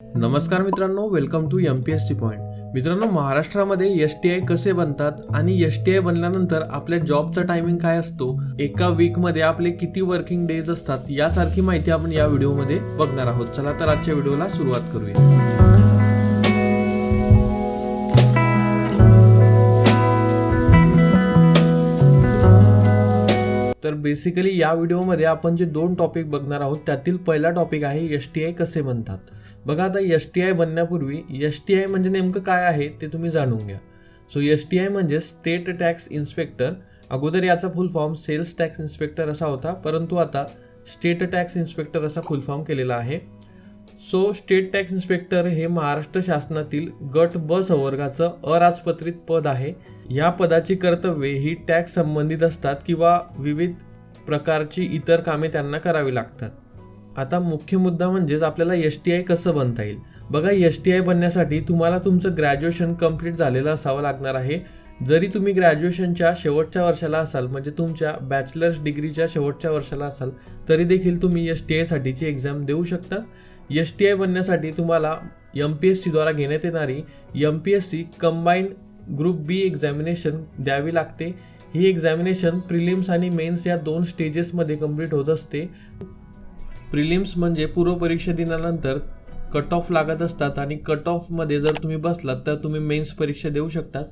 नमस्कार मित्रांनो, welcome to MPSC point. मित्रांनो, महाराष्ट्रामध्ये STI कसे बनतात आणि STI बनल्यानंतर आपल्या जॉबचा टायमिंग काय असतो, एका वीकमध्ये आपले किती वर्किंग डेज असतात, यासारखी माहिती आपण या व्हिडिओमध्ये बघणार आहोत. चला तर आजच्या व्हिडिओला सुरुवात करूया. तर बेसिकली या व्हिडिओमध्ये आपण जे दोन टॉपिक बघणार आहोत त्यातील पहिला टॉपिक आहे STI कसे बनतात. बघा, आता STI बनण्यापूर्वी STI म्हणजे नेमकं काय आहे ते तुम्ही जाणून घ्या. सो STI म्हणजे स्टेट टॅक्स इन्स्पेक्टर. अगोदर याचा full form sales tax inspector असा होता, परंतु आता स्टेट टॅक्स इन्स्पेक्टर असा फुल फॉर्म केलेला आहे. सो स्टेट टॅक्स इन्स्पेक्टर हे महाराष्ट्र शासनातील गट ब संवर्गाचं अराजपत्रित पद आहे. या पदाची कर्तव्ये ही टॅक्स संबंधित असतात किंवा विविध प्रकारची इतर कामे त्यांना करावी लागतात. आता मुख्य मुद्दा म्हणजेच आपल्याला STI कसं बनता येईल. बघा, STI बनण्यासाठी तुम्हाला तुमचं ग्रॅज्युएशन कंप्लीट झालेलं असावं लागणार आहे. जरी तुम्ही ग्रॅज्युएशनच्या शेवटच्या वर्षाला असाल, म्हणजे तुमच्या बॅचलर्स डिग्रीच्या शेवटच्या वर्षाला असाल, तरी देखील तुम्ही STI साठीची एक्झाम देऊ शकता. STI बनण्यासाठी तुम्हाला MPSC द्वारा घेण्यात येणारी MPSC कंबाईन ग्रुप बी एक्झामिनेशन द्यावी लागते. ही एक्झामिनेशन प्रिलिम्स आणि मेन्स या दोन स्टेजेसमध्ये कंप्लीट होत असते. प्रिलिम्स म्हणजे पूर्व परीक्षा दिनानंतर कट ऑफ लागत असतात आणि कट ऑफमध्ये जर तुम्ही बसलात तर तुम्ही मेन्स परीक्षा देऊ शकतात.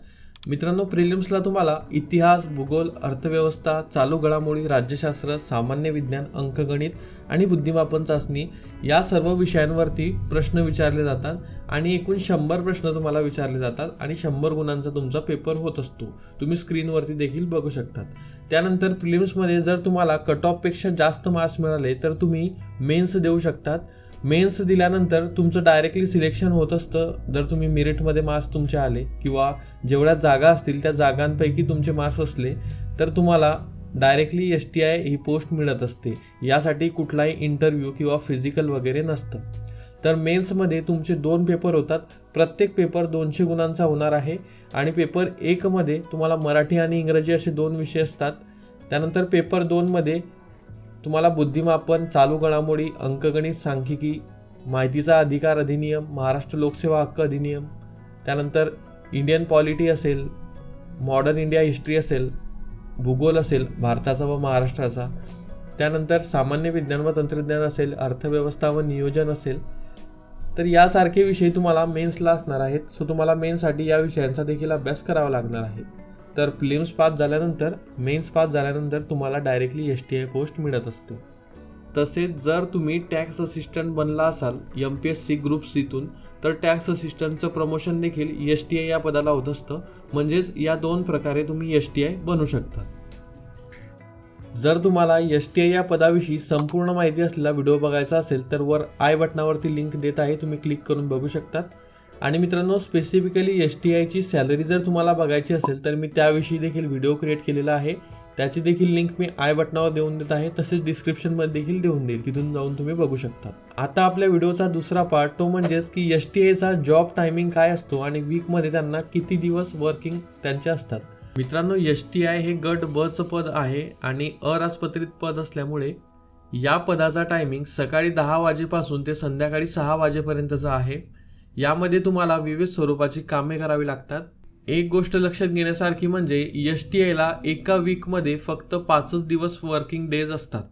मित्रांनो, प्रिलिम्सला तुम्हाला इतिहास, भूगोल, अर्थव्यवस्था, चालू घडामोडी, राज्यशास्त्र, सामान्य विज्ञान, अंकगणित आणि बुद्धिमापन चाचणी या सर्व विषयांवरती प्रश्न विचारले जातात आणि एकूण 100 प्रश्न तुम्हाला विचारले जातात आणि 100 गुणांचा तुमचा पेपर होत असतो. तुम्ही स्क्रीनवरती देखील बघू शकतात. त्यानंतर प्रिलिम्समध्ये जर तुम्हाला कट ऑफपेक्षा जास्त मार्क्स मिळाले तर तुम्ही मेन्स देऊ शकतात. मेन्स दिल्यानंतर तुमचं डायरेक्टली सिलेक्शन होत असतं. जर तुम्ही मेरिटमध्ये मार्क्स तुमचे आले किंवा जेवढ्या जागा असतील त्या जागांपैकी तुमचे मार्क्स असले तर तुम्हाला डायरेक्टली STI ही पोस्ट मिळत असते. यासाठी कुठलाही इंटरव्ह्यू किंवा फिजिकल वगैरे नसतं. तर मेन्समध्ये तुमचे 2 पेपर होतात. प्रत्येक पेपर 200 गुणांचा होणार आहे आणि पेपर 1 मध्ये तुम्हाला मराठी आणि इंग्रजी असे 2 विषय असतात. त्यानंतर पेपर 2 मध्ये तुम्हाला बुद्धिमापन, चालू घडामोडी, अंकगणित, सांख्यिकी, माहितीचा अधिकार अधिनियम, महाराष्ट्र लोकसेवा हक्क अधिनियम, त्यानंतर इंडियन पॉलिटी असेल, मॉडर्न इंडिया हिस्ट्री असेल, भूगोल असेल भारताचा व महाराष्ट्राचा, त्यानंतर सामान्य विज्ञान व तंत्रज्ञान असेल, अर्थव्यवस्था व नियोजन असेल. तर यासारखे विषय तुम्हाला मेन्सला असणार आहेत. सो तुम्हाला मेन्ससाठी या विषयांचा देखील अभ्यास करावा लागणार आहे. तर प्रिलिम्स पास झाल्यानंतर, मेन्स पास झाल्यानंतर तुम्हाला डायरेक्टली STI पोस्ट मिळत असते. तसेच जर तुम्ही टॅक्स असिस्टंट बनला असाल MPSC ग्रुप सीतून, तर टॅक्स असिस्टंटचं प्रमोशन देखील STI या पदाला होत असतं. म्हणजेच या 2 प्रकारे तुम्ही STI बनू शकता. जर तुम्हाला STI या पदाविषयी संपूर्ण माहिती असलेला व्हिडिओ बघायचा असेल तर वर आय बटनावरती लिंक देत आहे, तुम्ही क्लिक करून बघू शकतात. आणि मित्रांनो, स्पेसिफिकली STIची सॅलरी जर तुम्हाला बघायची असेल तर मी त्याविषयी देखील व्हिडिओ क्रिएट केलेला आहे. त्याची देखील लिंक मी आय बटनावर देऊन देत आहे, तसेच डिस्क्रिप्शनमध्ये देखील देऊन देईल, तिथून जाऊन तुम्ही बघू शकता. आता आपल्या व्हिडिओचा दुसरा पार्ट तो म्हणजेच की STIचा जॉब टायमिंग काय असतो आणि वीकमध्ये त्यांना किती दिवस वर्किंग त्यांचे असतात. मित्रांनो, STI हे गट बचं पद आहे आणि अराजपत्रित पद असल्यामुळे या पदाचा टायमिंग सकाळी 10 वाजेपासून ते संध्याकाळी 6 वाजेपर्यंतचा आहे. यामध्ये तुम्हाला विविध स्वरूपाची कामे करावी लागतात. एक गोष्ट लक्षात घेण्यासारखी म्हणजे STIला एका वीकमध्ये फक्त 5च दिवस वर्किंग डेज असतात.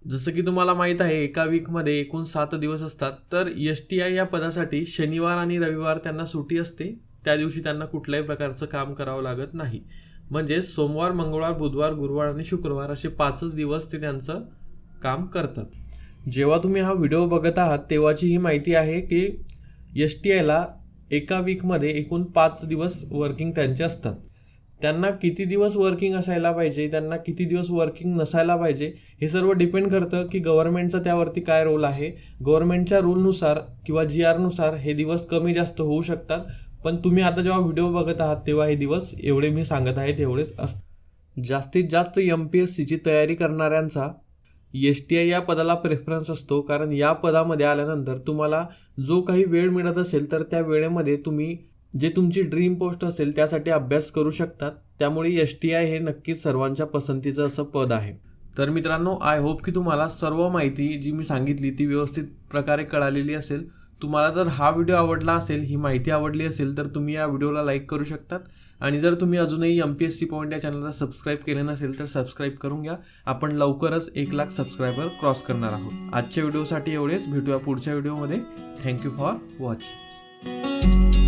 जसं की तुम्हाला माहीत आहे, एका वीकमध्ये एकूण 7 दिवस असतात. तर STI या पदासाठी शनिवार आणि रविवार त्यांना सुट्टी असते. त्या दिवशी त्यांना कुठल्याही प्रकारचं काम करावं लागत नाही. म्हणजे सोमवार, मंगळवार, बुधवार, गुरुवार आणि शुक्रवार असे 5च दिवस ते त्यांचं काम करतात. जेव्हा तुम्ही हा व्हिडिओ बघत आहात तेव्हाची ही माहिती आहे की STIला एका वीकमध्ये एकूण 5 दिवस वर्किंग त्यांचे असतात. त्यांना किती दिवस वर्किंग असायला पाहिजे, त्यांना किती दिवस वर्किंग नसायला पाहिजे, हे सर्व डिपेंड करतं की गव्हर्नमेंटचा त्यावरती काय रोल आहे. गव्हर्नमेंटच्या रूलनुसार किंवा GRनुसार हे दिवस कमी जास्त होऊ शकतात. पण तुम्ही आता जेव्हा व्हिडिओ बघत आहात तेव्हा हे दिवस एवढे मी सांगत आहे तेवढेच असतात. जास्तीत जास्त MPSCची तयारी करणाऱ्यांचा STI या पदाला प्रेफरन्स असतो, कारण या पदामध्ये आल्यानंतर तुम्हाला जो काही वेळ मिळत असेल तर त्या वेळेमध्ये तुम्ही जे तुमची ड्रीम पोस्ट असेल त्यासाठी अभ्यास करू शकतात. त्यामुळे STI हे नक्कीच सर्वांच्या पसंतीचं असं पद आहे. तर मित्रांनो, आय होप की तुम्हाला सर्व माहिती जी मी सांगितली ती व्यवस्थित प्रकारे कळालेली असेल. तुम्हाला जर हा व्हिडिओ आवडला असेल, ही माहिती आवडली असेल, तर तुम्ही या व्हिडिओला लाईक करू शकतात. आणि जर तुम्ही अजूनही MPSC पॉईंट या चॅनलला सबस्क्राईब केले नसेल तर सबस्क्राईब करून घ्या. आपण लवकरच 1,00,000 सबस्क्रायबर क्रॉस करणार आहोत. आजच्या व्हिडिओसाठी एवढेच. भेटूया पुढच्या व्हिडिओमध्ये. Thank you for watching.